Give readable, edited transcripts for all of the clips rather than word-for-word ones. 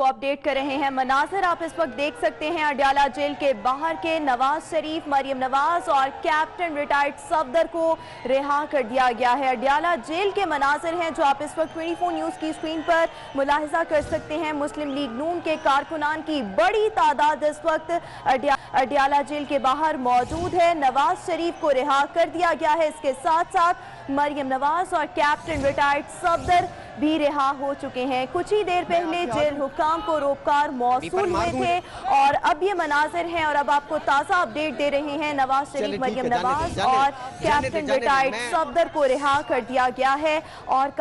आपको अपडेट कर रहे हैं। मनाज़िर आप इस वक्त देख सकते हैं अडयाला जेल के बाहर के। नवाज शरीफ, मरियम नवाज और कैप्टन रिटायर्ड सफदर को रिहा कर दिया गया है। अडयाला जेल के मनाज़िर हैं जो आप इस वक्त 24 न्यूज़ की स्क्रीन पर मुलाहिजा कर सकते हैं। मुस्लिम लीग नून के कारकुनान की बड़ी तादाद इस वक्त अडयाला जेल के बाहर मौजूद है। नवाज शरीफ को रिहा कर दिया गया है। इसके साथ साथ मरियम नवाज और कैप्टन रिटायर्ड सफदर भी रिहा हो चुके हैं। कुछ ही देर पहले जेल हुक्काम को रोककर मौसूल हुए थे और अब ये मनाजिर हैं और अब आपको ताज़ा अपडेट दे रहे हैं। नवाज शरीफ, मरियम नवाज और कैप्टन रिटायर्ड सफदर को रिहा कर दिया गया है और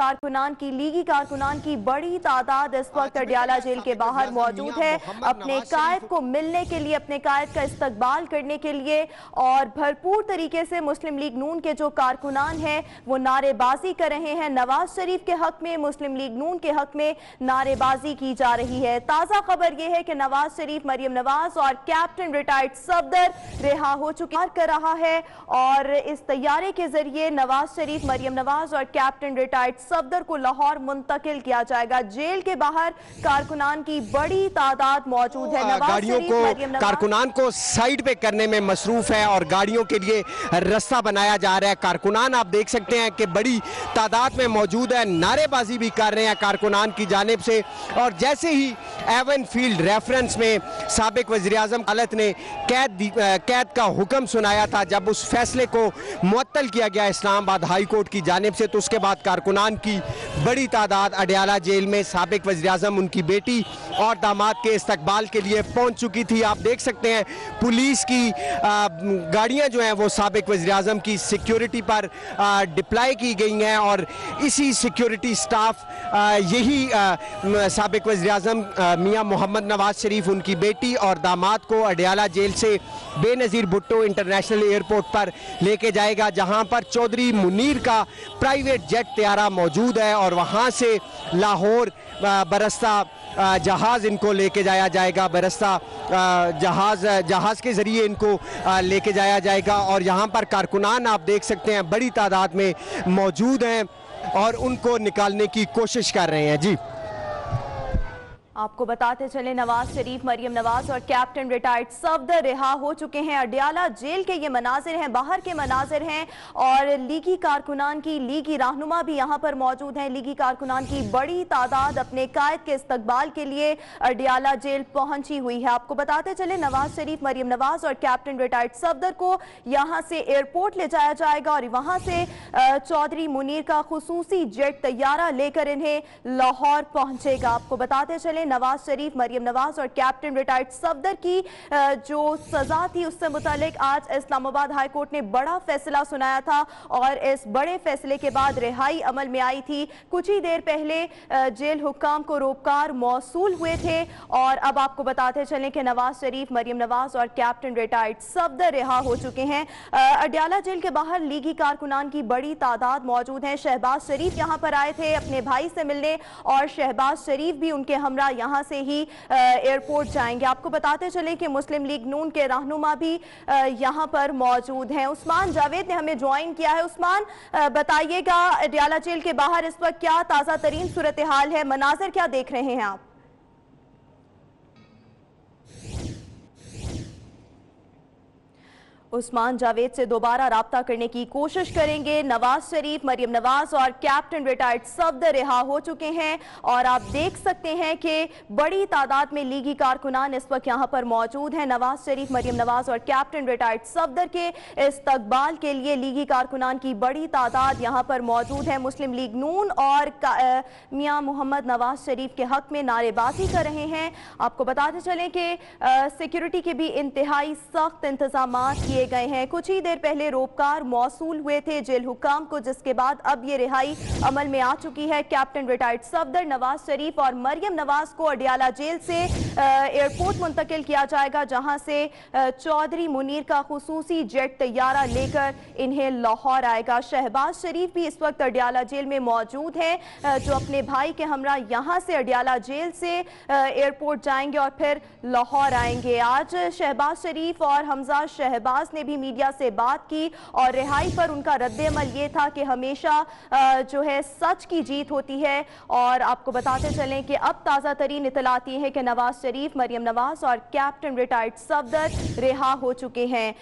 लीगी कारकुनान की बड़ी तादाद इस वक्त अडयाला जेल के बाहर मौजूद है अपने कायद को मिलने के लिए, अपने कायद का इस्तकबाल करने के लिए। और भरपूर तरीके से मुस्लिम लीग नून के जो कारकुनान हैं वो नारेबाजी कर रहे हैं। नवाज शरीफ के हक में, मुस्लिम लीग नून के हक में नारेबाजी की जा रही है। ताज़ा खबर यह है कि नवाज शरीफ, मरियम नवाज और कैप्टन रिटायर्ड सफदर रिहा हो चुके कर रहा है और इस तैयारे के जरिए नवाज शरीफ, मरियम नवाज और कैप्टन रिटायर्ड सफदर को लाहौर मुंतकिल किया जाएगा। जेल के बाहर कारकुनान की बड़ी तादाद मौजूद है। गाड़ियों को, कारकुनान को साइड पे करने में मसरूफ है और गाड़ियों के लिए रास्ता बनाया जा रहा है। कारकुनान आप देख सकते हैं कि बड़ी तादाद में मौजूद है, नारेबाजी भी कर रहे हैं कारकुनान की जानिब से। और जैसे ही एवन फील्ड रेफरेंस में साबिक वज़ीर-ए-आज़म अदालत ने कैद का हुक्म सुनाया था, जब उस फैसले को मुअत्तल किया गया इस्लामाबाद हाई कोर्ट की जानिब से, तो उसके बाद कारकुनान की बड़ी तादाद अडयाला जेल में साबिक वज़ीर-ए-आज़म, उनकी बेटी और दामाद के इस्तकबाल के लिए पहुंच चुकी थी। आप देख सकते हैं पुलिस की गाड़ियां जो हैं वो साबिक वज़ीर-ए-आज़म की सिक्योरिटी पर डिप्लॉय की गई हैं और इसी सिक्योरिटी स्टाफ यही साबिक वज़ीर-ए-आज़म मियां मोहम्मद नवाज शरीफ, उनकी बेटी और दामाद को अडयाला जेल से बेनज़ीर भुट्टो इंटरनेशनल एयरपोर्ट पर लेके जाएगा, जहां पर चौधरी मुनीर का प्राइवेट जेट तैयारा मौजूद है और वहां से लाहौर बरस्ता जहाज़ इनको लेके जाया जाएगा। बरस्ता जहाज़ के ज़रिए इनको लेके जाया जाएगा और यहाँ पर कारकुनान आप देख सकते हैं बड़ी तादाद में मौजूद हैं और उनको निकालने की कोशिश कर रहे हैं। जी, आपको बताते चले नवाज शरीफ, मरियम नवाज और कैप्टन रिटायर्ड सफदर रिहा हो चुके हैं। अडयाला जेल के ये मनाजिर हैं, बाहर के मनाजिर हैं और लीगी कारकुनान की, लीगी रहनुमा भी यहाँ पर मौजूद हैं। लीगी कारकुनान की बड़ी तादाद अपने कायद के इस्तकबाल के लिए अडयाला जेल पहुंची हुई है। आपको बताते चले नवाज शरीफ, मरियम नवाज और कैप्टन रिटायर्ड सफदर को यहाँ से एयरपोर्ट ले जाया जाएगा और वहाँ से चौधरी मुनीर का खुसूसी जेट तैयारा लेकर इन्हें लाहौर पहुंचेगा। आपको बताते चले नवाज शरीफ, मरियम नवाज और कैप्टन रिटायर्ड सफदर की जो सजा थी उससे मुतालिक आज इस्लामाबाद हाई कोर्ट ने बड़ा फैसला सुनाया था और इस बड़े फैसले के बाद रिहाई अमल में आई थी। कुछ ही देर पहले जेल हुक्काम को रोककर मौसूल हुए थे और अब आपको बताते चलें कि नवाज शरीफ, मरियम नवाज और कैप्टन रिटायर्ड सफदर रिहा हो चुके हैं। अडयाला जेल के बाहर लीगी कारकुनान की बड़ी तादाद मौजूद है। शहबाज शरीफ यहाँ पर आए थे अपने भाई से मिलने और शहबाज शरीफ भी उनके हमरा यहां से ही एयरपोर्ट जाएंगे। आपको बताते चले कि मुस्लिम लीग नून के रहनुमा भी यहां पर मौजूद हैं। उस्मान जावेद ने हमें ज्वाइन किया है। उस्मान, बताइएगा अडयाला जेल के बाहर इस वक्त क्या ताजा तरीन सूरत हाल है, मनाजिर क्या देख रहे हैं आप? उस्मान जावेद से दोबारा राब्ता करने की कोशिश करेंगे। नवाज शरीफ, मरियम नवाज और कैप्टन रिटायर्ड सफदर रिहा हो चुके हैं और आप देख सकते हैं कि बड़ी तादाद में लीगी कारकुनान इस वक्त यहाँ पर मौजूद हैं। नवाज शरीफ, मरियम नवाज और कैप्टन रिटायर्ड सफदर के इस्तकबाल के लिए लीगी कारकुनान की बड़ी तादाद यहाँ पर मौजूद है। मुस्लिम लीग नून और मियां मोहम्मद नवाज शरीफ के हक में नारेबाजी कर रहे हैं। आपको बताते चलें कि सिक्योरिटी के भी इंतहाई सख्त इंतजाम किए गए हैं। कुछ ही देर पहले रोककर मौसूल हुए थे जेल हुक्काम को, जिसके बाद अब ये रिहाई अमल में आ चुकी है। कैप्टन रिटायर्ड सफदर, नवाज शरीफ और मरियम नवाज को अडयाला जेल से एयरपोर्ट मुंतकिल किया जाएगा, जहां से चौधरी मुनीर का खुसूसी जेट तैयारा लेकर इन्हें लाहौर आएगा। शहबाज शरीफ भी इस वक्त अडयाला जेल में मौजूद हैं, जो अपने भाई के हमरा यहां से अडयाला जेल से एयरपोर्ट जाएंगे और फिर लाहौर आएंगे। आज शहबाज शरीफ और हमजा शहबाज ने भी मीडिया से बात की और रिहाई पर उनका रद्द-ए-अमल ये था कि हमेशा जो है सच की जीत होती है। और आपको बताते चलें कि अब ताज़ा तरीन इत्तलात ये है कि नवाज शरीफ, मरियम नवाज और कैप्टन रिटायर्ड सफदर रिहा हो चुके हैं।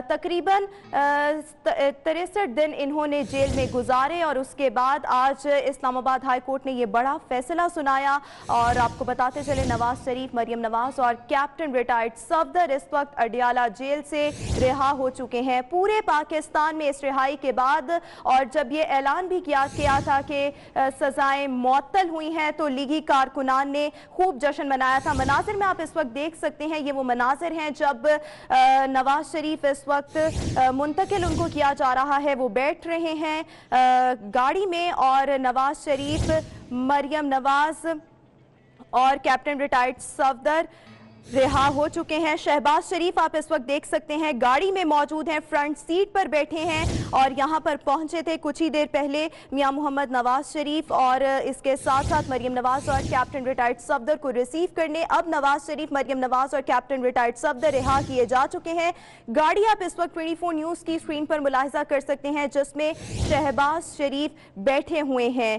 तकरीबन 63 दिन इन्होंने जेल में गुजारे और उसके बाद आज इस्लामाबाद हाई कोर्ट ने ये बड़ा फैसला सुनाया। और आपको बताते चले नवाज शरीफ, मरियम नवाज और कैप्टन रिटायर्ड सफदर इस वक्त अडियाला जेल से रिहा हो चुके हैं। पूरे पाकिस्तान में इस रिहाई के बाद और जब ये ऐलान भी किया था कि सजाएं मुअत्तल हुई हैं तो लीगी कारकुनान ने खूब जश्न मनाया था। मनाजिर में आप इस वक्त देख सकते हैं, ये वो मनाजिर हैं जब नवाज शरीफ इस वक्त मुंतकिल उनको किया जा रहा है, वो बैठ रहे हैं गाड़ी में और नवाज शरीफ, मरियम नवाज और कैप्टन रिटायर्ड सफदर रिहा हो चुके हैं। शहबाज शरीफ आप इस वक्त देख सकते हैं गाड़ी में मौजूद हैं, फ्रंट सीट पर बैठे हैं और यहां पर पहुंचे थे कुछ ही देर पहले मियां मोहम्मद नवाज शरीफ और इसके साथ साथ मरियम नवाज और कैप्टन रिटायर्ड सफदर को रिसीव करने। अब नवाज शरीफ, मरियम नवाज और कैप्टन रिटायर्ड सफदर रिहा किए जा चुके हैं। गाड़ी आप इस वक्त 24 न्यूज़ की स्क्रीन पर मुलाहिजा कर सकते हैं जिसमें शहबाज शरीफ बैठे हुए हैं।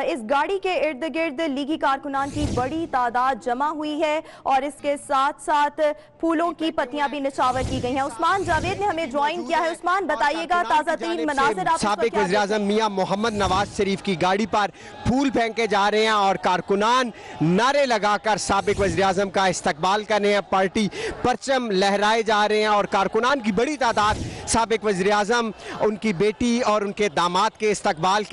इस गाड़ी के इर्द गिर्द लीगी कारकुनान की बड़ी तादाद जमा हुई है और इसके साथ साथ फूलों की पत्तियां भी निछावर की गई हैं। उस्मान जावेद ने हमें ज्वाइन किया है। उस्मान बताइएगा ताजा तरीन मनाज़िर आप साबिक वज़ीर-ए-आज़म मियां मोहम्मद नवाज शरीफ की गाड़ी पर फूल फेंके जा रहे हैं और कारकुनान नारे लगाकर साबिक वज़ीर-ए-आज़म का इस्तकबाल कर रहे हैं, पार्टी परचम लहराए जा रहे हैं और कारकुनान की बड़ी तादाद साबिक वज़ीर-ए-आज़म, उनकी बेटी और उनके दामाद के इस्तकबाल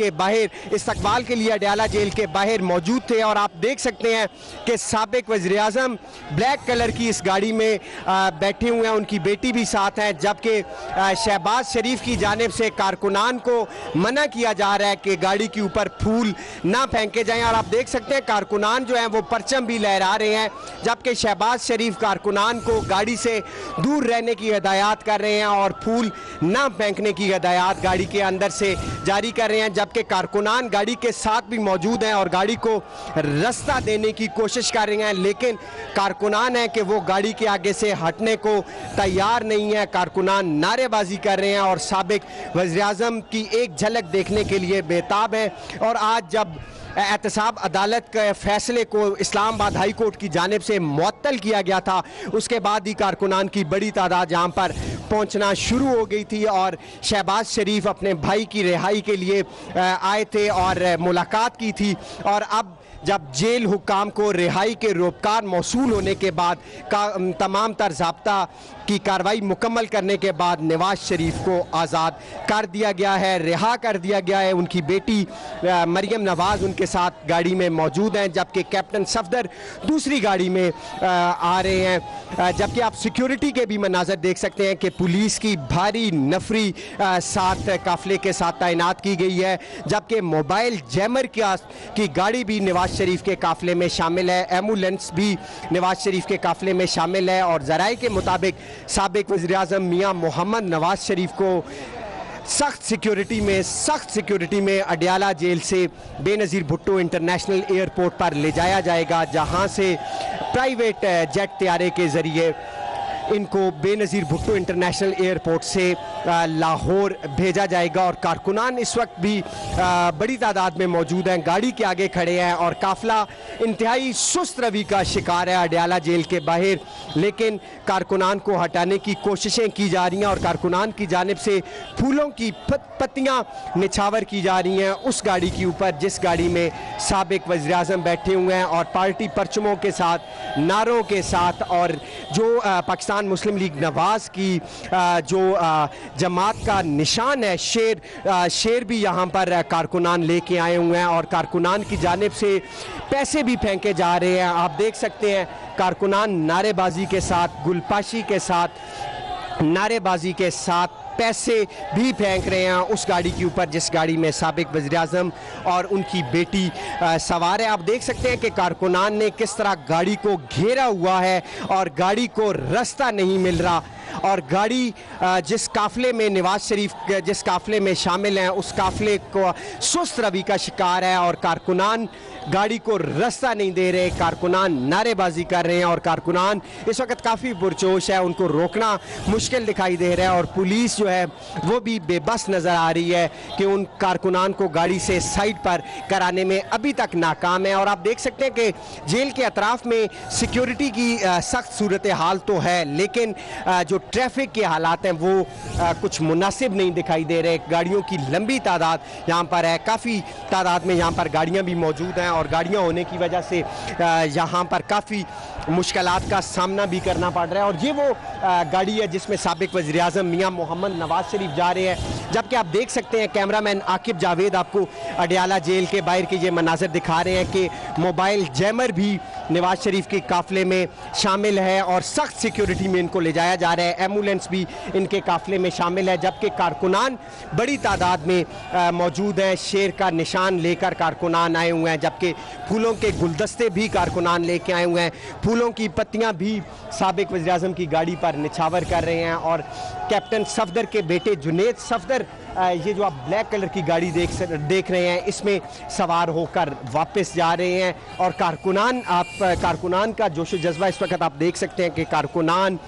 के लिए अडियाला जेल के बाहर मौजूद थे। और आप देख सकते हैं कि साबिक वज़ीर-ए-आज़म ब्लैक कलर की इस गाड़ी में बैठे हुए हैं, उनकी बेटी भी साथ हैं, जबकि शहबाज शरीफ की जानिब से कारकुनान को मना किया जा रहा है कि गाड़ी के ऊपर फूल ना फेंके जाएं। और आप देख सकते हैं कारकुनान जो हैं वो परचम भी लहरा रहे हैं, जबकि शहबाज शरीफ कारकुनान को गाड़ी से दूर रहने की हिदायत कर रहे हैं और फूल ना फेंकने की हिदायत गाड़ी के अंदर से जारी कर रहे हैं, जबकि कारकुनान गाड़ी के साथ भी मौजूद हैं और गाड़ी को रास्ता देने की कोशिश कर रहे हैं, लेकिन कारकुनान है कि वो गाड़ी के आगे से हटने को तैयार नहीं है। कारकुनान नारेबाजी कर रहे हैं और साबिक वज़ीर-ए-आज़म की एक झलक देखने के लिए बेताब है। और आज जब एहतसाब अदालत के फैसले को इस्लामाबाद हाई कोर्ट की जानिब से मुअत्तल किया गया था, उसके बाद ही कारकुनान की बड़ी तादाद यहाँ पर पहुँचना शुरू हो गई थी और शहबाज शरीफ अपने भाई की रिहाई के लिए आए थे और मुलाकात की थी। और अब जब जेल हुक्काम को रिहाई के रोपकार मौसूल होने के बाद तमाम तर ज़ाब्ता की कार्रवाई मुकम्मल करने के बाद नवाज शरीफ को आज़ाद कर दिया गया है, रिहा कर दिया गया है। उनकी बेटी मरियम नवाज उनके साथ गाड़ी में मौजूद हैं, जबकि कैप्टन सफदर दूसरी गाड़ी में आ रहे हैं। जबकि आप सिक्योरिटी के भी मनाज़र देख सकते हैं कि पुलिस की भारी नफरी साथ काफिले के साथ तैनात की गई है, जबकि मोबाइल जैमर की गाड़ी भी नवाज शरीफ के काफिले में शामिल है, एम्बुलेंस भी नवाज शरीफ के काफिले में शामिल है। और ज़राए के मुताबिक साबिक वज़ीर-ए-आज़म मियां मोहम्मद नवाज शरीफ को सख्त सिक्योरिटी में अडियाला जेल से बेनज़ीर भुट्टो इंटरनेशनल एयरपोर्ट पर ले जाया जाएगा, जहां से प्राइवेट जेट तैयारे के ज़रिए इनको बेनज़ीर भुट्टो इंटरनेशनल एयरपोर्ट से लाहौर भेजा जाएगा। और कारकुनान इस वक्त भी बड़ी तादाद में मौजूद हैं, गाड़ी के आगे खड़े हैं और काफ़िला इंतहाई सुस्त रवि का शिकार है अडियाला जेल के बाहर, लेकिन कारकुनान को हटाने की कोशिशें की जा रही हैं और कारकुनान की जानिब से फूलों की पत्तियां निछावर की जा रही हैं उस गाड़ी के ऊपर जिस गाड़ी में साबिक वज़ीर-ए-आज़म बैठे हुए हैं और पार्टी परचमों के साथ, नारों के साथ। और जो पाकिस्तान मुस्लिम लीग नवाज की जो जमात का निशान है शेर भी यहाँ पर कारकुनान लेके आए हुए हैं और कारकुनान की जानिब से पैसे भी फेंके जा रहे हैं। आप देख सकते हैं कारकुनान नारेबाजी के साथ, गुलपाशी के साथ, नारेबाजी के साथ पैसे भी फेंक रहे हैं उस गाड़ी के ऊपर जिस गाड़ी में साबिक वज़ीर-ए-आज़म और उनकी बेटी सवार है। आप देख सकते हैं कि कारकुनान ने किस तरह गाड़ी को घेरा हुआ है और गाड़ी को रास्ता नहीं मिल रहा। और गाड़ी जिस काफिले में नवाज शरीफ जिस काफिले में शामिल हैं उस काफिले को सुस्त रवि का शिकार है और कारकुनान गाड़ी को रास्ता नहीं दे रहे, कारकुनान नारेबाजी कर रहे हैं और कारकुनान इस वक्त काफ़ी पुरजोश है, उनको रोकना मुश्किल दिखाई दे रहा है और पुलिस जो है वो भी बेबस नज़र आ रही है कि उन कारकुनान को गाड़ी से साइड पर कराने में अभी तक नाकाम है। और आप देख सकते हैं कि जेल के अतराफ में सिक्योरिटी की सख्त सूरत हाल तो है, लेकिन जो ट्रैफिक के हालात हैं वो कुछ मुनासिब नहीं दिखाई दे रहे। गाड़ियों की लंबी तादाद यहाँ पर है, काफ़ी तादाद में यहाँ पर गाड़ियाँ भी मौजूद हैं और गाड़ियाँ होने की वजह से यहाँ पर काफ़ी मुश्किलात का सामना भी करना पड़ रहा है। और ये वो गाड़ी है जिसमें साबिक वज़ीर-ए-आज़म मियां मोहम्मद नवाज शरीफ जा रहे हैं, जबकि आप देख सकते हैं कैमरामैन आकिब जावेद आपको अडयाला जेल के बाहर के ये मनाज़र दिखा रहे हैं कि मोबाइल जैमर भी नवाज शरीफ के काफ़िले में शामिल है और सख्त सिक्योरिटी में इनको ले जाया जा रहा है। एम्बुलेंस भी इनके काफ़िले में शामिल है, जबकि कारकुनान बड़ी तादाद में मौजूद हैं। शेर का निशान लेकर कारकुनान आए हुए हैं, जबकि फूलों के गुलदस्ते भी कारकुनान लेके आए हुए हैं, फूलों की पत्तियां भी साबिक वज़ीर-ए-आज़म की गाड़ी पर निछावर कर रहे हैं। और कैप्टन सफदर के बेटे जुनेद सफदर ये जो आप ब्लैक कलर की गाड़ी देख रहे हैं इसमें सवार होकर वापस जा रहे हैं और कारकुनान का जोश जज्बा इस वक्त आप देख सकते हैं कि कारकुनान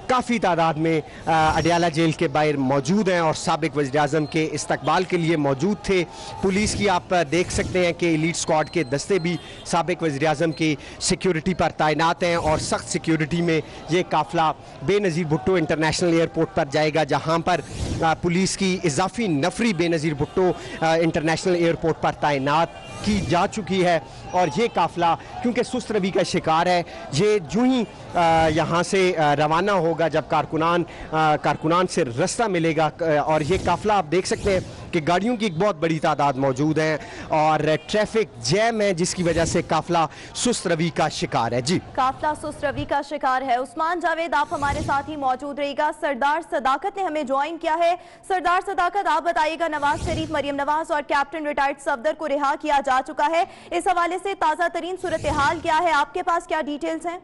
काफ़ी तादाद में अडयाला जेल के बाहर मौजूद हैं और साबिक वज़ीर-ए-आज़म के इस्तकबाल के लिए मौजूद थे। पुलिस की आप देख सकते हैं कि एलीट स्क्वाड के दस्ते भी साबिक वज़ीर-ए-आज़म की सिक्योरिटी पर तैनात हैं और सख्त सिक्योरिटी में ये काफ़िला बेनज़ीर भुट्टो इंटरनेशनल एयरपोर्ट पर जाएगा, जहां पर पुलिस की इजाफी नफरी बेनज़ीर भुट्टो इंटरनेशनल एयरपोर्ट पर तैनात की जा चुकी है। और ये काफ़िला क्योंकि सुस्त रवि का शिकार है, ये जो ही यहाँ से रवाना होगा जब कारकुनान से रास्ता मिलेगा। और ये काफ़िला आप देख सकते हैं कि गाड़ियों की एक बहुत बड़ी तादाद मौजूद है और ट्रैफिक जैम है, जिसकी वजह से काफ़िला सुस्त रवि का शिकार है। जी, काफ़िला सुस्त रवि का शिकार है। उस्मान जावेद आप हमारे साथ ही मौजूद रहेगा। सरदार सदाकत ने हमें ज्वाइन किया है। सरदार सदाकत, आप बताइएगा, नवाज शरीफ, मरियम नवाज और कैप्टन रिटायर्ड सफदर को रिहा किया जा चुका है, इस हवाले से ताज़ा तरीन सूरत हाल क्या है, आपके पास क्या डिटेल्स हैं?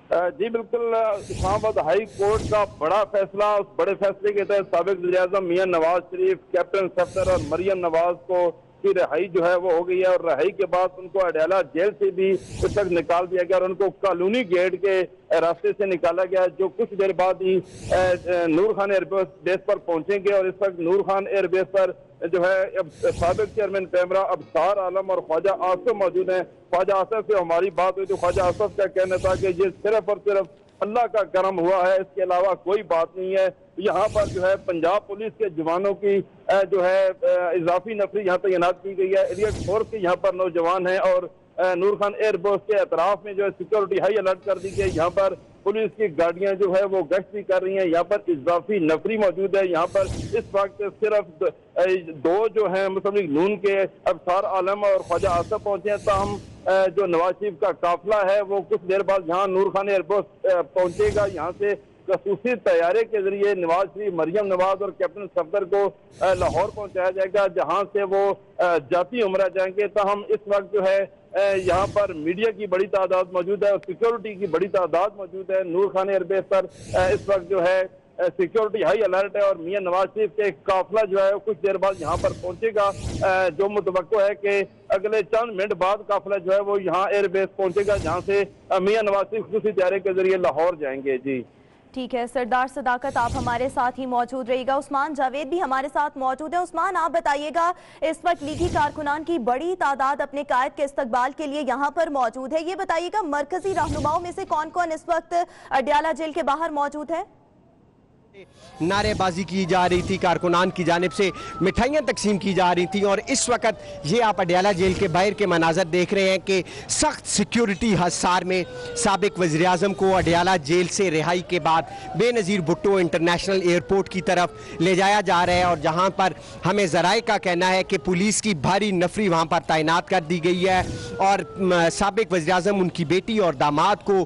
जी बिल्कुल, इस्लामाबाद हाई कोर्ट का बड़ा फैसला, उस बड़े फैसले के तहत साबिक वज़ीर-ए-आज़म मियां नवाज शरीफ, कैप्टन सफदर और मरियम नवाज को की रिहाई जो है वो हो गई है और रिहाई के बाद उनको अडयाला जेल से भी उस वक्त निकाल दिया गया और उनको कानूनी गेट के रास्ते से निकाला गया, जो कुछ देर बाद ही नूर खान एयरबेस पर पहुंचेंगे। और इस वक्त नूर खान एयरबेस पर जो है अब साबिक चेयरमैन पैमरा अबसार आलम और ख्वाजा आसिफ मौजूद हैं। ख्वाजा आसिफ से हमारी बात हुई तो ख्वाजा आसिफ का कहना था कि ये सिर्फ और सिर्फ अल्लाह का करम हुआ है, इसके अलावा कोई बात नहीं है। यहाँ पर जो है पंजाब पुलिस के जवानों की जो है इजाफी नफरी यहाँ तैनात की गई है, एलियट फोर्स के यहाँ पर नौजवान हैं और नूर खान एयरबेस के अतराफ में जो है सिक्योरिटी हाई अलर्ट कर दी गई। यहाँ पर पुलिस की गाड़ियां जो है वो गश्त भी कर रही हैं, यहाँ पर इजाफी नफरी मौजूद है। यहाँ पर इस वक्त सिर्फ दो जो है मुस्लिम नून के अबसार आलम और ख्वाजा आसिफ पहुंचे हैं, ताहम जो नवाज शरीफ का काफिला है वो कुछ देर बाद यहाँ नूर खान एयरबेस पहुंचेगा। यहाँ से खसूसी तैयारे के जरिए नवाज शरीफ, मरियम नवाज और कैप्टन सफदर को लाहौर पहुंचाया जाएगा, जहां से वो जाती उमरा जाएंगे। ताहम इस वक्त जो है यहाँ पर मीडिया की बड़ी तादाद मौजूद है और सिक्योरिटी की बड़ी तादाद मौजूद है। नूर खान एयरबेस पर इस वक्त जो है सिक्योरिटी हाई अलर्ट है और मियां नवाज शरीफ के काफिला जो है कुछ देर बाद यहाँ पर पहुंचेगा। जो मुतवक्को है कि अगले चंद मिनट बाद काफिला जो है वो यहाँ एयरबेस पहुंचेगा, जहाँ से मियां नवाज शरीफ खसूसी तैयारी के जरिए लाहौर जाएंगे। जी ठीक है सरदार सदाकत, आप हमारे साथ ही मौजूद रहेगा। उस्मान जावेद भी हमारे साथ मौजूद है। उस्मान, आप बताइएगा, इस वक्त लीगी कारकुनान की बड़ी तादाद अपने कायद के इस्तकबाल के लिए यहाँ पर मौजूद है। ये बताइएगा, मरकजी रहनुमाओं में से कौन कौन इस वक्त अडयाला जेल के बाहर मौजूद है? नारेबाजी की जा रही थी, कारकुनान की जानिब से मिठाइयाँ तकसीम की जा रही थी और इस वक्त ये आप अडयाला जेल के बाहर के मनाजर देख रहे हैं कि सख्त सिक्योरिटी हसार में साबिक वज़ीर-ए-आज़म को अडयाला जेल से रिहाई के बाद बेनज़ीर भुट्टो इंटरनेशनल एयरपोर्ट की तरफ ले जाया जा रहा है और जहाँ पर हमें ज़राए का कहना है कि पुलिस की भारी नफरी वहाँ पर तैनात कर दी गई है और साबिक वज़ीर-ए-आज़म, उनकी बेटी और दामाद को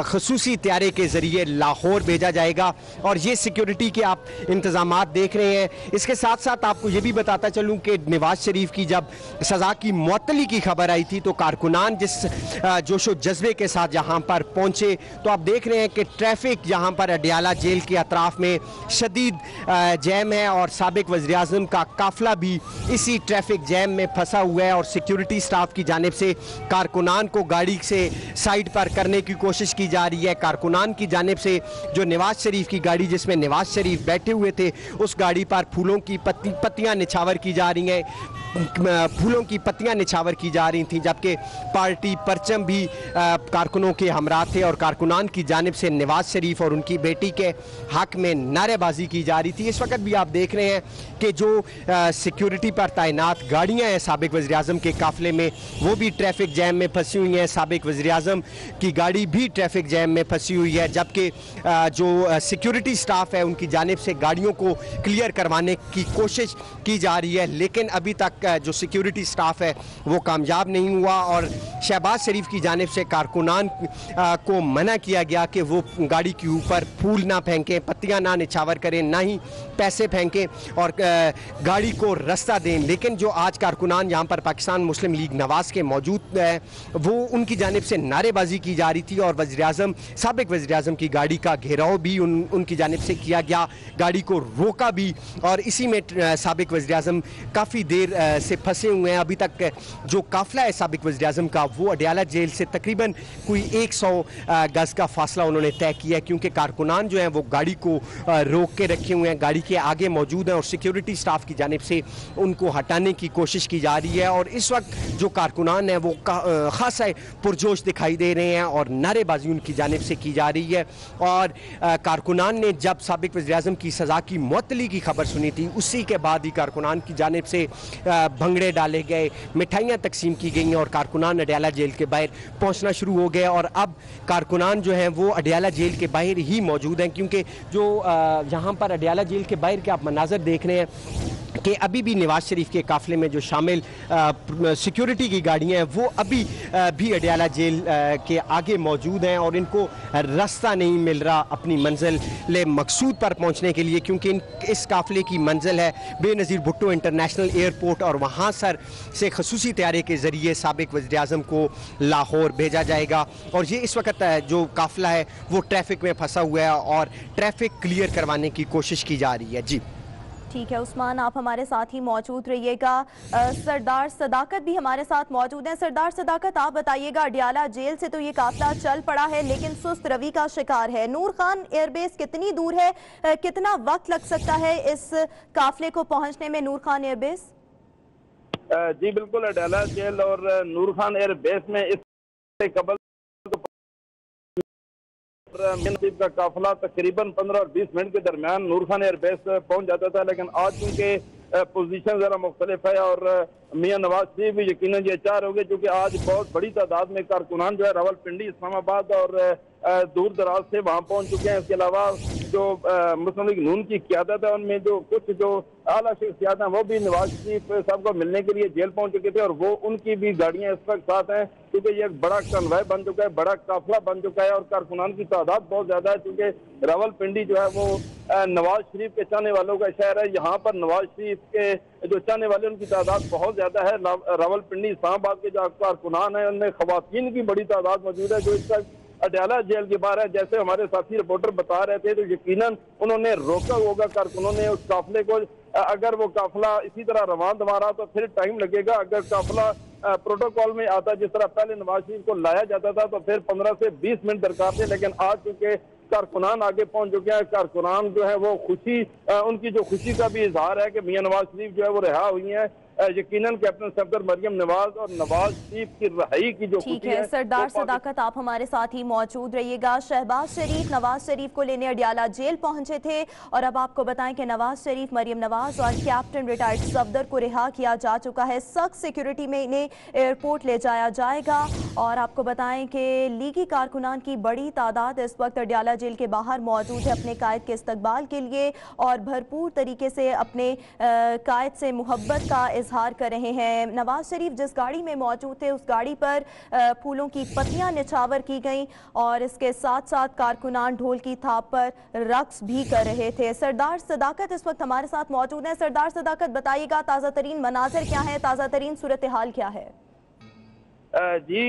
खसूसी तैयारे के ज़रिए लाहौर भेजा जाएगा। और ये सिक्योरिटी के आप इंतजामात देख रहे हैं। इसके साथ साथ आपको ये भी बताता चलूं कि नवाज शरीफ की जब सजा की मुअत्तली की खबर आई थी तो कारकुनान जिस जोशो जज्बे के साथ यहाँ पर पहुंचे, तो आप देख रहे हैं कि ट्रैफिक यहाँ पर अडयाला जेल के अतराफ में शदीद जैम है और साबिक वज़ीर आज़म का काफिला भी इसी ट्रैफिक जैम में फंसा हुआ है और सिक्योरिटी स्टाफ की जानिब से कारकुनान को गाड़ी से साइड पर करने की कोशिश की जा रही है। कारकुनान की जानिब से जो नवाज शरीफ की गाड़ी जिसमें नवाज शरीफ बैठे हुए थे उस गाड़ी पर फूलों की पत्तियां निछावर की जा रही हैं, फूलों की पत्तियां निछावर की जा रही थी, जबकि पार्टी परचम भी कारकुनों के हमरा थे और कारकुनान की जानिब से नवाज शरीफ और उनकी बेटी के हक में नारेबाजी की जा रही थी। इस वक्त भी आप देख रहे हैं कि जो सिक्योरिटी पर तैनात गाड़ियां हैं साबिक वज़ीर आज़म के काफिले में वो भी ट्रैफिक जैम में फंसी हुई हैं। साबिक वज़ीर आज़म की गाड़ी भी ट्रैफिक जैम में फंसी हुई है, जबकि जो सिक्योरिटी स्टाफ है उनकी जानिब से गाड़ियों को क्लियर करवाने की कोशिश की जा रही है, लेकिन अभी तक जो सिक्योरिटी स्टाफ है वो कामयाब नहीं हुआ और शहबाज शरीफ की जानिब से कारकुनान को मना किया गया कि वो गाड़ी के ऊपर फूल ना फेंकें, पत्तियां ना निछावर करें, ना ही पैसे फेंकें और गाड़ी को रास्ता दें। लेकिन जो आज कारकुनान यहाँ पर पाकिस्तान मुस्लिम लीग नवाज के मौजूद है वो उनकी जानिब से नारेबाजी की जा रही थी और वज़ीर आज़म साबिक वज़ीर आज़म की गाड़ी का घेराव भी उनकी जानिब से किया गया, गाड़ी को रोका भी और इसी में साबिक वज़ीर आज़म काफ़ी देर से फंसे हुए हैं। अभी तक जो काफिला है साबिक वज़ीर आज़म का वो अडयाला जेल से तकरीबन कोई 100 गज का फासला उन्होंने तय किया है, क्योंकि कारकुनान जो हैं वो गाड़ी को रोक के रखे हुए हैं, गाड़ी के आगे मौजूद हैं और सिक्योरिटी स्टाफ की जानिब से उनको हटाने की कोशिश की जा रही है। और इस वक्त जो कारकुनान है वो खासा पुरजोश दिखाई दे रहे हैं और नारेबाजी उनकी जानिब से की जा रही है। और कारकुनान ने जब साबिक वज़ीर आज़म की सज़ा की मुअत्तली की खबर सुनी थी उसी के बाद ही कारकुनान की जानिब से भंगड़े डाले गए, मिठाइयाँ तकसीम की गई और कारकुनान अडयाला जेल के बाहर पहुँचना शुरू हो गए और अब कारकुनान जो हैं वो अडयाला जेल के बाहर ही मौजूद हैं, क्योंकि जो यहाँ पर अडयाला जेल के बाहर के आप मनाज़र देख रहे हैं कि अभी भी नवाज शरीफ के काफिले में जो शामिल सिक्योरिटी की गाड़ियाँ हैं वो अभी भी अडयाला जेल के आगे मौजूद हैं और इनको रास्ता नहीं मिल रहा अपनी मंजिल मकसूद पर पहुँचने के लिए, क्योंकि इस काफिले की मंजिल है बेनज़ीर भुट्टो इंटरनेशनल एयरपोर्ट और वहाँ से खसूसी तैयारे के ज़रिए साबिक वज़ीर आज़म को लाहौर भेजा जाएगा। और ये इस वक्त जो काफिला है वो ट्रैफिक में फंसा हुआ है और ट्रैफिक क्लियर करवाने की कोशिश की जा रही है। जी ठीक है उस्मान, आप हमारे साथ ही मौजूद रहिएगा। सरदार सदाकत भी हमारे साथ मौजूद हैं। सरदार सदाकत, आप बताइएगा, अडयाला जेल से तो ये काफिला चल पड़ा है लेकिन सुस्त रवि का शिकार है। नूर खान एयरबेस कितनी दूर है, कितना वक्त लग सकता है इस काफिले को पहुंचने में नूर खान एयरबेस? जी बिल्कुल, अडयाला जेल और नूर खान एयरबेस में इस कबल का काफिला तकरीबन 15 और 20 मिनट के दरमियान नूर खान एयरबेस पहुंच जाता था, लेकिन आज चूंकि पोजीशन जरा मुख्तलिफ है और मियां नवाज शरीफ भी यकीनन ये चाह रहे होंगे, क्योंकि आज बहुत बड़ी तादाद में कारकुनान जो है रावलपिंडी, इस्लामाबाद और दूर दराज से वहाँ पहुँच चुके हैं। इसके अलावा जो मुस्लिम लीग नून की क़यादत है उनमें जो कुछ जो आला शख्सियात हैं वो भी नवाज शरीफ साहब को मिलने के लिए जेल पहुँच चुके थे और वो उनकी भी गाड़ियाँ इस वक्त साथ हैं, क्योंकि ये एक बड़ा कन्वॉय बन चुका है, बड़ा काफिला बन चुका है और कारकुनान की तादाद बहुत ज़्यादा है, क्योंकि रावलपिंडी जो है वो नवाज शरीफ के चाहने वालों का शहर है। यहाँ पर नवाज शरीफ के जो चाहने वाले उनकी तादाद बहुत ज़्यादा है। रावलपिंडी, इस्लामाबाद के जो कारकुनान हैं उनमें खवातीन की बड़ी तादाद मौजूद है जो इस वक्त अडयाला जेल के बाहर है। जैसे हमारे साथी रिपोर्टर बता रहे थे तो यकीनन उन्होंने रोका होगा कारकुनों ने उस काफिले को। अगर वो काफिला इसी तरह रवान दवा रहा तो फिर टाइम लगेगा। अगर काफिला प्रोटोकॉल में आता जिस तरह पहले नवाज शरीफ को लाया जाता था तो फिर 15 से 20 मिनट दरकार थे, लेकिन आज चूंकि कारकुनान आगे पहुंच चुके हैं, कारकुनान जो है वो खुशी, उनकी जो खुशी का भी इजहार है कि मियां नवाज शरीफ जो है वो रिहा हुई हैं। यकीनन कैप्टन सफदर, मरियम नवाज और नवाज शरीफ की रिहाई की जो ठीक है। सरदार सदाकत, आप हमारे साथ ही मौजूद रहिएगा। शहबाज शरीफ नवाज शरीफ को लेने अडयाला जेल पहुंचे थे और अब आपको बताएं कि नवाज शरीफ, मरियम नवाज और कैप्टन रिटायर्ड सफदर को रिहा किया जा चुका है। सख्त सिक्योरिटी में इन्हें एयरपोर्ट ले जाया जाएगा और आपको बताएं कि लीगी कारकुनान की बड़ी तादाद इस वक्त अडयाला जेल के बाहर मौजूद है अपने कायद के इस्तकबाल के लिए और भरपूर तरीके से अपने कायद से मुहब्बत का इजहार कर रहे हैं। नवाज शरीफ जिस गाड़ी में मौजूद थे उस गाड़ी पर फूलों की पत्तियां निछावर की गईं और इसके साथ साथ कारकुनान ढोल की थाप पर रक्स भी कर रहे थे। सरदार सदाकत इस वक्त हमारे साथ मौजूद हैं। सरदार सदाकत, बताइएगा ताज़ा तरीन मनाजर क्या है, ताज़ा तरीन सूरत हाल क्या है? जी,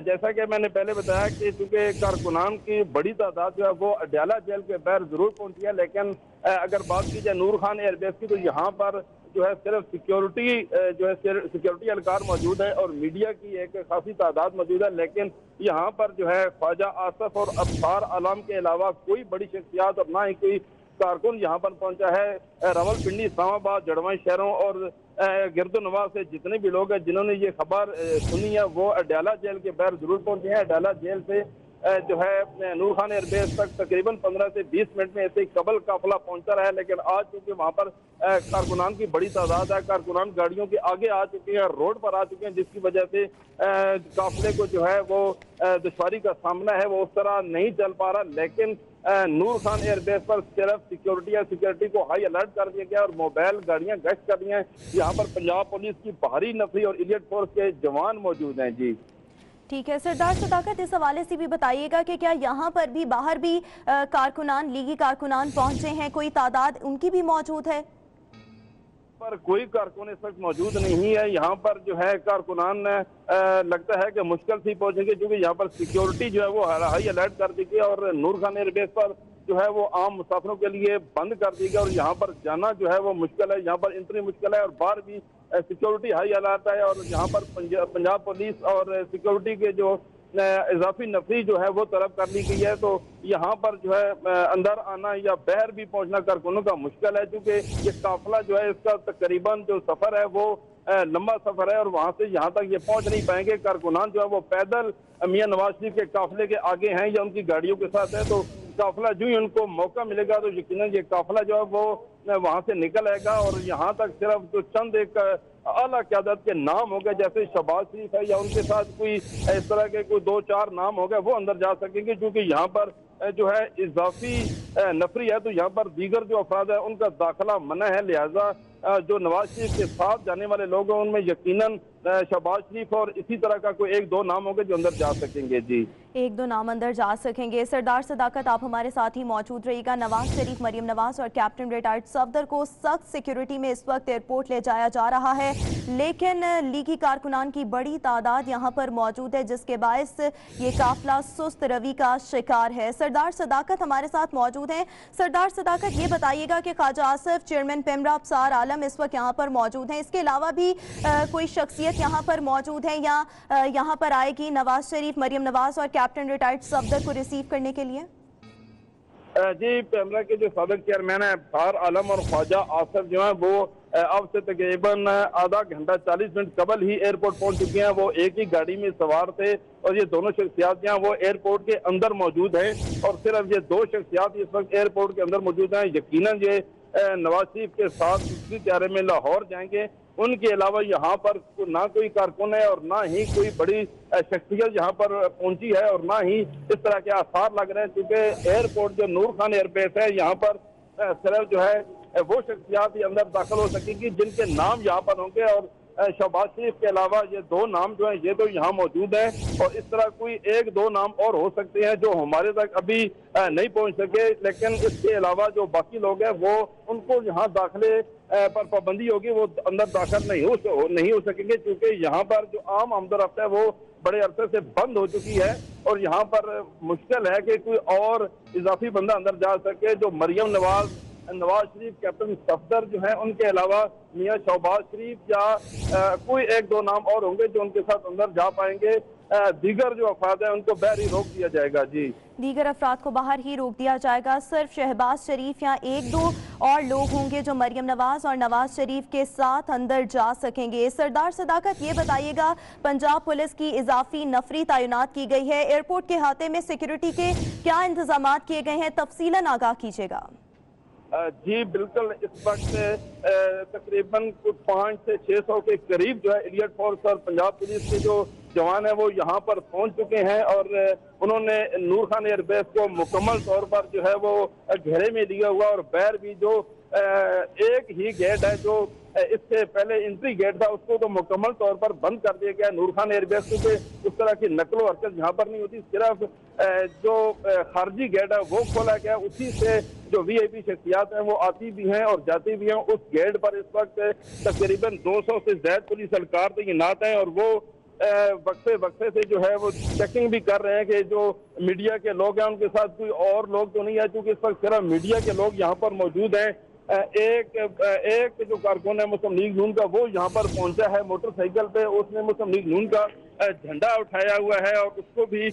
जैसा कि मैंने पहले बताया कि चूंकि कारकुनान की बड़ी तादाद जो है वो अडयाला जेल के बाहर जरूर पहुंची है, लेकिन अगर बात की जाए नूर खान एयरबेस की तो यहाँ पर जो है सिर्फ सिक्योरिटी जो है सिक्योरिटी एहलकार मौजूद है और मीडिया की एक खासी तादाद मौजूद है। लेकिन यहाँ पर जो है ख्वाजा आसफ और अब्सार आलम के अलावा कोई बड़ी शख्सियात और ना ही कोई कारकुन यहाँ पर पहुंचा है। रावलपिंडी, इस्लामाबाद, जड़वाई शहरों और गिरदोनवा से जितने भी लोग हैं जिन्होंने ये खबर सुनी है वो अडयाला जेल के बाहर जरूर पहुंचे हैं। अडयाला जेल से जो है नूर खान एयरबेस तक तकरीबन 15 से 20 मिनट में ऐसे कबल काफिला पहुंचा रहा है, लेकिन आज चूंकि वहां पर कारकुनान की बड़ी तादाद है, कारकुनान गाड़ियों के आगे आ चुके हैं, रोड पर आ चुके हैं, जिसकी वजह से काफिले को जो है वो दुश्वारी का सामना है, वो उस तरह नहीं चल पा रहा। लेकिन नूर खान एयरबेस पर सिर्फ सिक्योरिटी को हाई अलर्ट कर दिया गया और मोबाइल गाड़ियां गश्त कर रही हैं। यहाँ पर पंजाब पुलिस की बाहरी नफरी और इलियट फोर्स के जवान मौजूद हैं। जी ठीक है सरदार सदाकत, इस हवाले से भी बताइएगा कि क्या यहाँ पर भी बाहर भी कारकुनान, लीगी कारकुनान पहुंचे हैं, कोई तादाद उनकी भी मौजूद है? पर कोई कारकुन इस वक्त मौजूद नहीं है। यहाँ पर जो है कारकुनान लगता है कि मुश्किल से पहुंचेंगे, क्योंकि यहाँ पर सिक्योरिटी जो है वो हाई अलर्ट कर दी गई और नूर खान एयरबेस पर जो है वो आम मुसाफिरों के लिए बंद कर दी गई और यहाँ पर जाना जो है वो मुश्किल है, यहाँ पर एंट्री मुश्किल है और बाहर भी सिक्योरिटी हाई अलर्ट है। और यहाँ पर पंजाब पुलिस और सिक्योरिटी के जो इजाफी नफरी जो है वो तलब कर ली गई है, तो यहाँ पर जो है अंदर आना या बाहर भी पहुंचना कारकुनों का मुश्किल है, क्योंकि ये काफिला जो है इसका तकरीबन जो सफर है वो लंबा सफर है और वहां से यहाँ तक ये पहुंच नहीं पाएंगे। कारकुनान जो है वो पैदल मियां नवाज शरीफ के काफिले के आगे हैं या उनकी गाड़ियों के साथ है, तो काफिला जो ही उनको मौका मिलेगा तो यकीनन ये काफिला जो है वो वहां से निकल आएगा और यहाँ तक सिर्फ जो चंद एक आला क़यादत के नाम हो गए, जैसे शहबाज शरीफ है या उनके साथ कोई इस तरह के कोई 2-4 नाम हो गए, वो अंदर जा सकेंगे, क्योंकि यहाँ पर जो है इजाफी नफरी है, तो यहाँ पर दीगर जो अफराद है उनका दाखिला मना है। लिहाजा जो नवाज शरीफ के साथ जाने वाले लोग हैं उनमें यकीनन शहबाज शरीफ और इसी तरह का कोई 1-2 नाम होंगे जो अंदर जा सकेंगे। जी 1-2 नाम अंदर जा सकेंगे। सरदार सदाकत, आप हमारे साथ ही मौजूद रहिएगा। नवाज शरीफ, मरियम नवाज और कैप्टन रिटायर्ड सफदर को सख्त सिक्योरिटी में इस वक्त एयरपोर्ट ले जाया जा रहा है, लेकिन लीगी कारकुनान की बड़ी तादाद यहाँ पर मौजूद है, जिसके बायस ये काफिला सुस्त रवि का शिकार है। सरदार सदाकत हमारे साथ मौजूद हैं। सरदार सदाकत, ये बताइएगा कि ख्वाजा आसिफ, चेयरमैन पेमरा, अब्सार आलम इस वक्त यहाँ पर मौजूद हैं, इसके अलावा भी कोई शख्सियत यहाँ पर मौजूद है या यहाँ पर आएगी नवाज शरीफ, मरियम नवाज और कैप्टन रिटायर्ड सफदर को रिसीव करने के लिए? जी, पेमरा के जो साबिक चेयरमैन है अब्सार आलम और ख्वाजा आसिफ जो है वो अब से तकरीबन आधा घंटा 40 मिनट कबल ही एयरपोर्ट पहुंच चुके हैं। वो एक ही गाड़ी में सवार थे और ये दोनों शख्सियात जो हैं वो एयरपोर्ट के अंदर मौजूद हैं और सिर्फ ये 2 शख्सियात इस वक्त एयरपोर्ट के अंदर मौजूद हैं। यकीनन ये नवाज शरीफ के साथ दूसरी तैयारी में लाहौर जाएंगे। उनके अलावा यहाँ पर ना कोई कारकुन है और ना ही कोई बड़ी शख्सियत यहाँ पर पहुंची है और ना ही इस तरह के आसार लग रहे हैं, क्योंकि एयरपोर्ट जो नूर खान एयरबेस है यहाँ पर सिर्फ जो है वो शख्सियात ही अंदर दाखिल हो सकेंगी जिनके नाम यहाँ पर होंगे और शहबाज शरीफ के अलावा ये 2 नाम जो है ये तो यहाँ मौजूद हैं और इस तरह कोई 1-2 नाम और हो सकते हैं जो हमारे तक अभी नहीं पहुँच सके, लेकिन इसके अलावा जो बाकी लोग हैं वो उनको यहाँ दाखिले पर पाबंदी होगी, वो अंदर दाखिल नहीं हो सकेंगे, क्योंकि यहाँ पर जो आम आमदोरफ्त है वो बड़े अरसे से बंद हो चुकी है और यहाँ पर मुश्किल है कि कोई और इजाफी बंदा अंदर जा सके। जो मरियम नवाज शरीफ, कैप्टन सफदर जो है उनके अलावा मियां शहबाज शरीफ या कोई 1-2 नाम और होंगे जो उनके साथ अंदर जा पाएंगे। दीगर जो अफराद है उनको बाहर ही रोक दिया जाएगा। जी, दीगर अफराद को बाहर ही रोक दिया जाएगा। सिर्फ शहबाज शरीफ या 1-2 और लोग होंगे जो मरियम नवाज और नवाज शरीफ के साथ अंदर जा सकेंगे। सरदार सदाकत, ये बताइएगा, पंजाब पुलिस की इजाफी नफरी तैनात की गई है, एयरपोर्ट के अहाते में सिक्योरिटी के क्या इंतजाम किए गए हैं, तफसीलन आगाह कीजिएगा। जी बिल्कुल, इस वक्त तकरीबन 500 से 600 के करीब जो है इलियट फोर्स और पंजाब पुलिस के जो जवान है वो यहाँ पर पहुंच चुके हैं और उन्होंने नूर खान एयरबेस को मुकम्मल तौर पर जो है वो घेरे में लिया हुआ और बैर भी जो एक ही गेट है जो इससे पहले एंट्री गेट था उसको तो मुकम्मल तौर पर बंद कर दिया गया नूर खान एयरबेस, क्योंकि उस तरह की नकलो हरकत यहाँ पर नहीं होती। सिर्फ जो खारजी गेट है वो खोला गया, उसी से जो वीआईपी शख्सियात हैं वो आती भी हैं और जाती भी हैं। उस गेट पर इस वक्त तकरीबन 200 से ज्यादा पुलिस एहलकार तैनात हैं और वो वक्फे से जो है वो चेकिंग भी कर रहे हैं कि जो मीडिया के लोग हैं उनके साथ कोई और लोग तो नहीं है, क्योंकि इस वक्त सिर्फ मीडिया के लोग यहाँ पर मौजूद हैं। एक जो कारकुन है मुस्लिम लीग नून का वो यहाँ पर पहुंचा है मोटरसाइकिल पे, उसने मुस्लिम लीग नून का झंडा उठाया हुआ है और उसको भी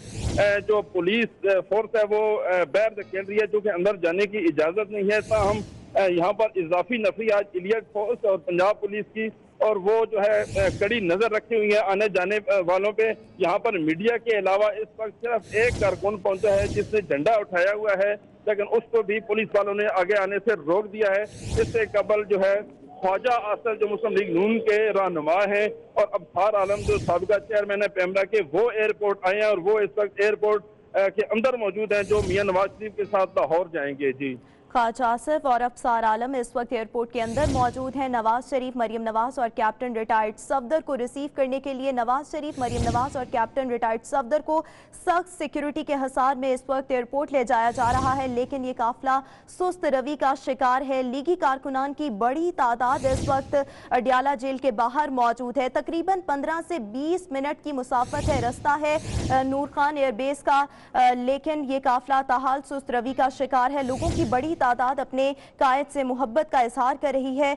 जो पुलिस फोर्स है वो बैर धकेल रही है, क्योंकि अंदर जाने की इजाजत नहीं है। ताहम यहाँ पर इजाफी नफरी आज इलियट फोर्स और पंजाब पुलिस की और वो जो है कड़ी नजर रखी हुई है आने जाने वालों पे। यहाँ पर मीडिया के अलावा इस वक्त सिर्फ एक कारकुन पहुंचा है जिसने झंडा उठाया हुआ है, लेकिन उसको भी पुलिस वालों ने आगे आने से रोक दिया है। इससे कबल जो है ख्वाजा आसिफ जो मुस्लिम लीग नून के रहनुमा हैं और अब्सार आलम जो साबिका चेयरमैन है पेमरा के, वो एयरपोर्ट आए हैं और वो इस वक्त एयरपोर्ट के अंदर मौजूद हैं जो मियां नवाज शरीफ के साथ लाहौर जाएंगे। जी, ख्वाजा आसिफ और अब्सार आलम इस वक्त एयरपोर्ट के अंदर मौजूद हैं। नवाज शरीफ, मरियम नवाज और कैप्टन रिटायर्ड सफदर को रिसीव करने के लिए नवाज शरीफ, मरियम नवाज और कैप्टन रिटायर्ड सफदर को सख्त सिक्योरिटी के हिसार में इस वक्त एयरपोर्ट ले जाया जा रहा है, लेकिन ये काफिला सुस्त रवि का शिकार है। लीगी कारकुनान की बड़ी तादाद इस वक्त अडियाला जेल के बाहर मौजूद है। तकरीबन 15 से 20 मिनट की मुसाफत है, रास्ता है नूर खान एयरबेस का, लेकिन ये काफिला ताहाल सुस्त रवि का शिकार है। लोगों की बड़ी तादाद अपने कायद से मोहब्बत का इजहार कर रही है।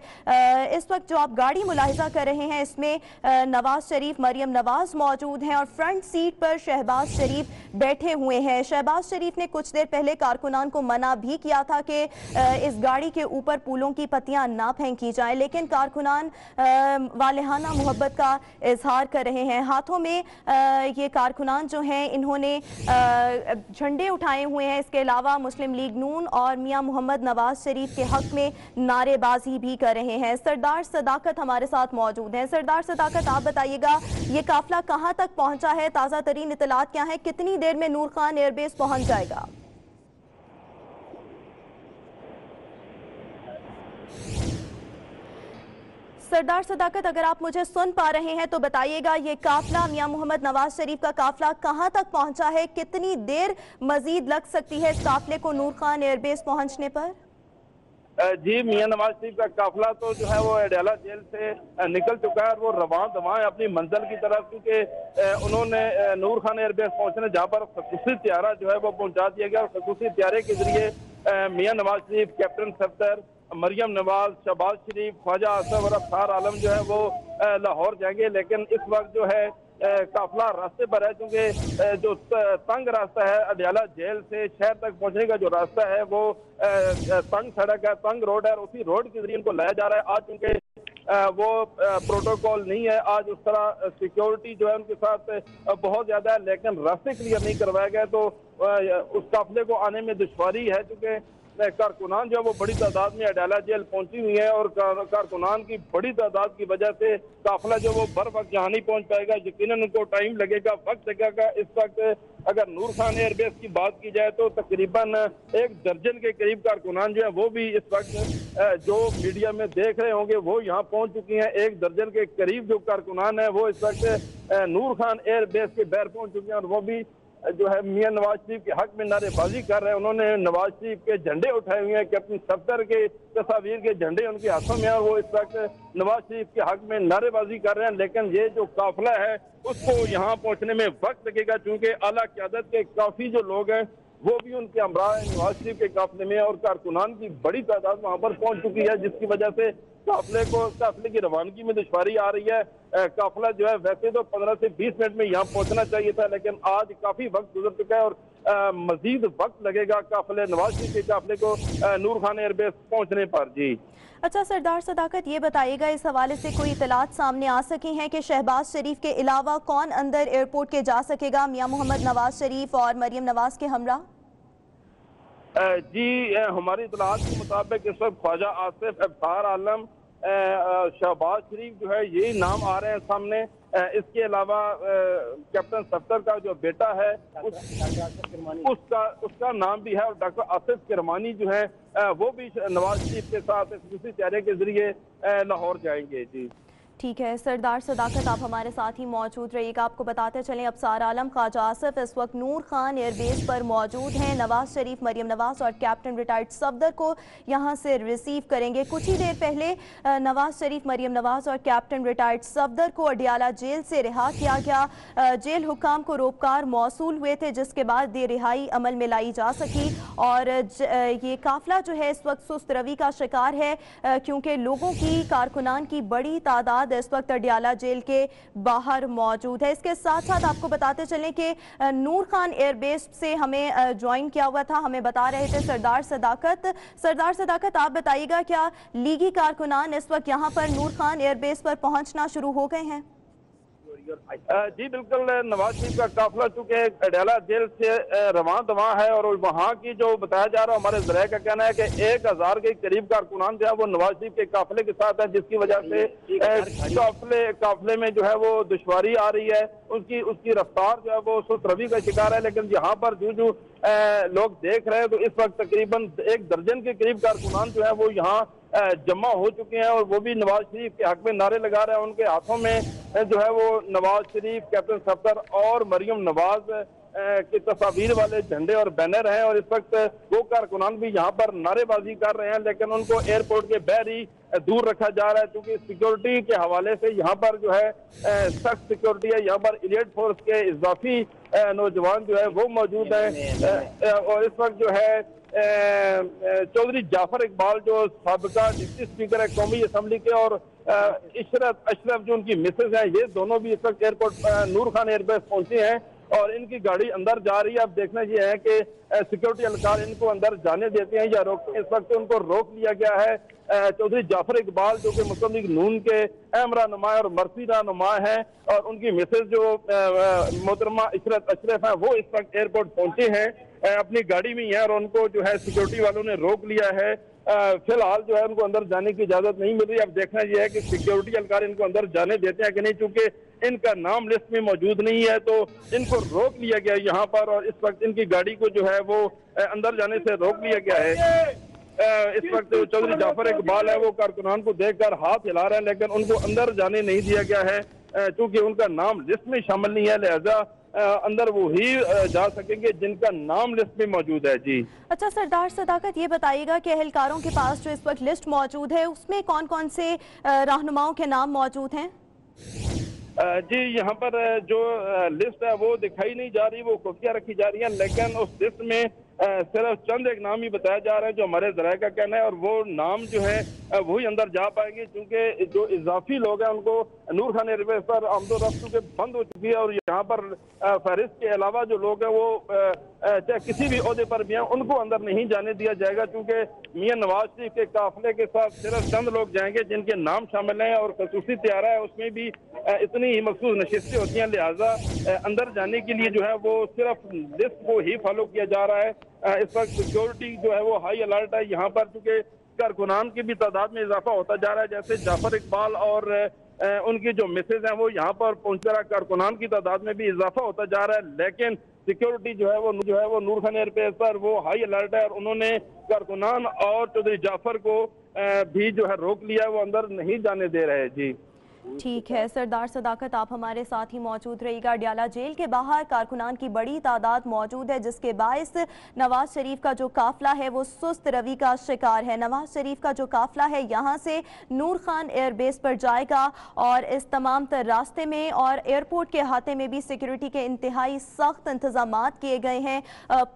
इस वक्त जो आप गाड़ी मुलाहिजा कर रहे हैं इसमें नवाज शरीफ, मरियम नवाज मौजूद हैं और फ्रंट सीट पर शहबाज शरीफ बैठे हुए हैं। शहबाज शरीफ ने कुछ देर पहले कारकुनान को मना भी किया था कि इस गाड़ी के ऊपर फूलों की पत्तियां ना फेंकी जाएं, लेकिन कारकुनान वालेहाना मोहब्बत का इजहार कर रहे हैं। हाथों में ये कारकुनान जो हैं इन्होंने झंडे उठाए हुए हैं। इसके अलावा मुस्लिम लीग नून और मियां मोहम्मद नवाज शरीफ के हक में नारेबाजी भी कर रहे हैं। सरदार सदाकत हमारे साथ मौजूद हैं। सरदार सदाकत, आप बताइएगा ये काफिला कहां तक पहुंचा है, ताजा तरीन इतलात क्या है, कितनी देर में नूर खान एयरबेस पहुंच जाएगा? सरदार सदाकत, अगर आप मुझे सुन पा रहे हैं तो बताइएगा ये काफिला मियां मोहम्मद नवाज शरीफ का काफिला कहां तक पहुंचा है, कितनी देर मजीद लग सकती है इस काफिले को नूर खान एयरबेस पहुंचने पर? जी, मियां नवाज शरीफ का काफिला तो जो है वो अडियाला जेल से निकल चुका है और वो रवां दवां अपनी मंजिल की तरफ, क्योंकि उन्होंने नूर खान एयरबेस पहुंचने जहाँ पर खसूसी त्यारा जो है वो पहुंचा दिया गया और खसूसी त्यारे के जरिए मियां नवाज शरीफ, कैप्टन सफदर, मरियम नवाज, शहबाज शरीफ, ख्वाजा आसिफ और अब्सार आलम जो है वो लाहौर जाएंगे। लेकिन इस वक्त जो है काफिला रास्ते पर है, क्योंकि जो तंग रास्ता है अडियाला जेल से शहर तक पहुंचने का जो रास्ता है वो तंग सड़क है, तंग रोड है और उसी रोड के जरिए इनको लाया जा रहा है। आज चूंकि वो प्रोटोकॉल नहीं है, आज उस तरह सिक्योरिटी जो है उनके साथ बहुत ज्यादा है, लेकिन रास्ते क्लियर नहीं करवाया गया तो उस काफिले को आने में दुश्वारी है, क्योंकि कारकुनान जो है वो बड़ी तादाद में अडियाला जेल पहुंची हुई है और कारकुनान की बड़ी तादाद की वजह से काफिला जो वो बर वक्त यहाँ नहीं पहुंच पाएगा। यकीनन उनको टाइम लगेगा, वक्त लगेगा। इस वक्त अगर नूर खान एयरबेस की बात की जाए तो तकरीबन 1 दर्जन के करीब कारकुनान जो है वो भी इस वक्त जो मीडिया में देख रहे होंगे वो यहाँ पहुंच चुकी हैं। 1 दर्जन के करीब जो कारकुनान है वो इस वक्त नूर खान एयरबेस के बैर पहुंच चुके हैं और वो भी जो है मियां नवाज शरीफ के हक में नारेबाजी कर रहे हैं। उन्होंने नवाज शरीफ के झंडे उठाए हुए हैं, कैप्टन सफदर के तस्वीर के झंडे उनके हाथों में है और वो इस वक्त नवाज शरीफ के हक में नारेबाजी कर रहे हैं। लेकिन ये जो काफिला है उसको यहाँ पहुंचने में वक्त लगेगा, क्योंकि आला क़यादत के काफी जो लोग हैं वो भी उनके हमरा नवाज शरीफ के काफिले में और कारकुनान की बड़ी तादाद वहां पर पहुंच चुकी है, जिसकी वजह से काफिले की रवानगी में दुश्वारी आ रही है। काफिला जो है वैसे तो 15 से 20 मिनट में यहाँ पहुंचना चाहिए था, लेकिन आज काफी वक्त गुजर चुका है और मजीद वक्त लगेगा काफिले नवाज शरीफ के काफिले को नूर खान एयरबेस पहुंचने पर। जी अच्छा सरदार सदाकत, ये बताइएगा इस हवाले से कोई इतलात सामने आ सकी हैं कि शहबाज शरीफ के अलावा कौन अंदर एयरपोर्ट के जा सकेगा मियां मोहम्मद नवाज शरीफ और मरियम नवाज के हमरा? जी, हमारी इतलात के मुताबिक इस वक्त ख्वाजा आसिफ, अब्सार आलम, शहबाज शरीफ जो है यही नाम आ रहे हैं सामने। इसके अलावा कैप्टन सफ्दर का जो बेटा है उसका नाम भी है, और डॉक्टर आसिफ किरमानी जो है वो भी नवाज शरीफ के साथ किसी चेहरे के जरिए लाहौर जाएंगे। जी ठीक है सरदार सदाकत, आप हमारे साथ ही मौजूद रहिएगा। आपको बताते चलें अफसार आलम ख्वाजा आसिफ इस वक्त नूर खान एयरबेस पर मौजूद हैं। नवाज शरीफ, मरियम नवाज और कैप्टन रिटायर्ड सफदर को यहां से रिसीव करेंगे। कुछ ही देर पहले नवाज शरीफ, मरियम नवाज और कैप्टन रिटायर्ड सफदर को अडियाला जेल से रिहा किया गया। जेल हुक्काम को रोपकार मौसूल हुए थे, जिसके बाद ये रिहाई अमल में लाई जा सकी। और ये काफिला जो है इस वक्त सुस्त रवि का शिकार है, क्योंकि लोगों की, कारकुनान की बड़ी तादाद इस वक्त अडियाला जेल के बाहर मौजूद है। इसके साथ साथ आपको बताते चलें कि नूर खान एयरबेस से हमें ज्वाइन किया हुआ था, हमें बता रहे थे सरदार सदाकत। सरदार सदाकत, आप बताइएगा क्या लीगी कारकुनान इस वक्त यहाँ पर नूर खान एयरबेस पर पहुंचना शुरू हो गए हैं? जी बिल्कुल, नवाज शरीफ का काफिला चूंकि अडियाला जेल से रवां दवा है, और वहाँ की जो बताया जा रहा है, हमारे जराये का कहना है कि 1000 के करीब कारकुनान जो है वो नवाज शरीफ के काफिले के साथ है, जिसकी वजह से काफिले में जो है वो दुश्वारी आ रही है। उसकी रफ्तार जो है वो सुस्त रवि का शिकार है। लेकिन यहाँ पर जो लोग देख रहे हैं तो इस वक्त तकरीबन 1 दर्जन के करीब कारकुनान जो है वो यहाँ जमा हो चुके हैं, और वो भी नवाज शरीफ के हक में नारे लगा रहे हैं। उनके हाथों में जो है वो नवाज शरीफ, कैप्टन सफदर और मरियम नवाज की तस्वीर वाले झंडे और बैनर हैं, और इस वक्त वो कारकुनान भी यहाँ पर नारेबाजी कर रहे हैं। लेकिन उनको एयरपोर्ट के बाहर ही दूर रखा जा रहा है, क्योंकि सिक्योरिटी के हवाले से यहाँ पर जो है सख्त सिक्योरिटी है। यहाँ पर एलिट फोर्स के इजाफी नौजवान जो है वो मौजूद हैं, और इस वक्त जो है चौधरी जाफर इकबाल जो साबिका डिप्टी स्पीकर है कौमी असम्बली के, और इशरत अशरफ जो उनकी मिसेज है, ये दोनों भी इस वक्त एयरपोर्ट नूर खान एयरबेस पहुंचे हैं, और इनकी गाड़ी अंदर जा रही है। अब देखना ये है कि सिक्योरिटी एहलकार इनको अंदर जाने देते हैं या रोकते हैं। इस वक्त उनको रोक लिया गया है। चौधरी जाफर इकबाल जो कि मुस्लिम लीग नून के अहम रहनुमा और मरसी रहनुमा है, और उनकी मिसेज जो मोहतरमा इशरत अशरफ है, वो इस वक्त एयरपोर्ट पहुंचे हैं, अपनी गाड़ी में है, और उनको जो है सिक्योरिटी वालों ने रोक लिया है। फिलहाल जो है उनको अंदर जाने की इजाजत नहीं मिल रही। अब देखना यह है कि सिक्योरिटी एहलकार इनको अंदर जाने देते हैं कि नहीं, चूंकि इनका नाम लिस्ट में मौजूद नहीं है, तो इनको रोक लिया गया यहाँ पर, और इस वक्त इनकी गाड़ी को जो है वो अंदर जाने से रोक लिया गया है। इस वक्त चौधरी जाफर इकबाल है वो कारकुनान को देखकर हाथ हिला रहे हैं, लेकिन उनको अंदर जाने नहीं दिया गया है, चूंकि उनका नाम लिस्ट में शामिल नहीं है। लिहाजा अंदर वो ही जा सकेंगे जिनका नाम लिस्ट में मौजूद है। जी अच्छा सरदार सदाकत, ये बताइएगा कि एहलकारों के पास जो इस वक्त लिस्ट मौजूद है उसमें कौन कौन से रहनुमाओं के नाम मौजूद हैं? जी यहाँ पर जो लिस्ट है वो दिखाई नहीं जा रही, वो खुफिया रखी जा रही है, लेकिन उस लिस्ट में सिर्फ चंद एक नाम ही बताया जा रहा है जो हमारे जराये का कहना है, और वो नाम जो है वही अंदर जा पाएंगे, क्योंकि जो इजाफी लोग हैं उनको नूर खान एयरबेस पर आमदोरफ्त के बंद हो चुकी है, और यहाँ पर फहरिस्त के अलावा जो लोग हैं वो चाहे किसी भी ओहदे पर भी हैं उनको अंदर नहीं जाने दिया जाएगा, क्योंकि मियां नवाज शरीफ के काफिले के साथ सिर्फ चंद लोग जाएंगे जिनके नाम शामिल हैं, और खसूसी त्यारा है उसमें भी इतनी ही मखसूस नशिस्तें होती हैं। लिहाजा अंदर जाने के लिए जो है वो सिर्फ लिस्ट को ही फॉलो किया जा रहा है। इस वक्त सिक्योरिटी जो है वो हाई अलर्ट है यहाँ पर, चूंकि कारकुनान की भी तादाद में इजाफा होता जा रहा है। जैसे जाफर इकबाल और उनकी जो मिसेज हैं वो यहाँ पर पहुंच रहा है, कारकुनान की तादाद में भी इजाफा होता जा रहा है, लेकिन सिक्योरिटी जो है वो नूर खान एयरबेस पर वो हाई अलर्ट है, और उन्होंने कारकुनान और चौधरी जाफर को भी जो है रोक लिया है, वो अंदर नहीं जाने दे रहे। जी ठीक है सरदार सदाकत, आप हमारे साथ ही मौजूद रहिएगा। अडियाला जेल के बाहर कारकुनान की बड़ी तादाद मौजूद है, जिसके बायस नवाज शरीफ का जो काफिला है वो सुस्त रवि का शिकार है। नवाज शरीफ का जो काफिला है यहाँ से नूर खान एयरबेस पर जाएगा, और इस तमाम तर रास्ते में और एयरपोर्ट के अहाते में भी सिक्योरिटी के इंतहाई सख्त इंतजामात किए गए हैं।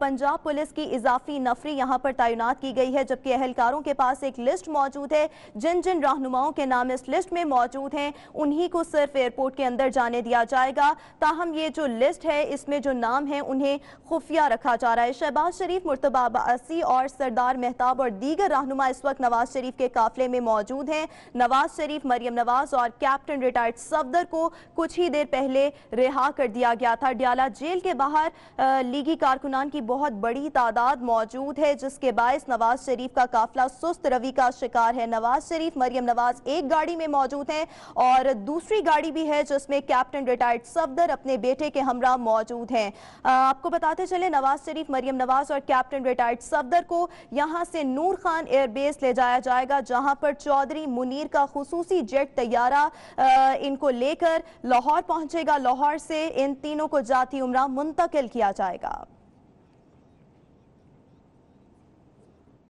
पंजाब पुलिस की इजाफी नफरी यहाँ पर तैनात की गई है, जबकि एहलकारों के पास एक लिस्ट मौजूद है जिन जिन रहनुमाओं के नाम इस लिस्ट में मौजूद हैं उन्हीं को सिर्फ एयरपोर्ट के अंदर जाने दिया जाएगा। ताहम ये जो लिस्ट है इसमें जो नाम है उन्हें खुफिया रखा जा रहा है। शहबाज शरीफ, मुर्तबा अब्बासी और सरदार मेहताब और दीगर रहनुमा इस वक्त नवाज शरीफ के काफिले में मौजूद हैं। नवाज शरीफ, मरियम नवाज और कैप्टन रिटायर्ड सफदर को कुछ ही देर पहले रिहा कर दिया गया था। अडयाला जेल के बाहर लीगी कारकुनान की बहुत बड़ी तादाद मौजूद है, जिसके बायस नवाज शरीफ का काफिला सुस्त रवि का शिकार है। नवाज शरीफ, मरियम नवाज एक गाड़ी में मौजूद हैं और दूसरी गाड़ी भी है जिसमें कैप्टन रिटायर्ड सफदर अपने बेटे के हमरा मौजूद हैं। आपको बताते चले, नवाज शरीफ, मरियम नवाज और कैप्टन रिटायर्ड सफदर को यहां से नूर खान एयरबेस ले जाया जाएगा, जहां पर चौधरी मुनीर का खुसूसी जेट तैयारा इनको लेकर लाहौर पहुंचेगा। लाहौर से इन तीनों को जाती उम्रा मुंतकिल किया जाएगा।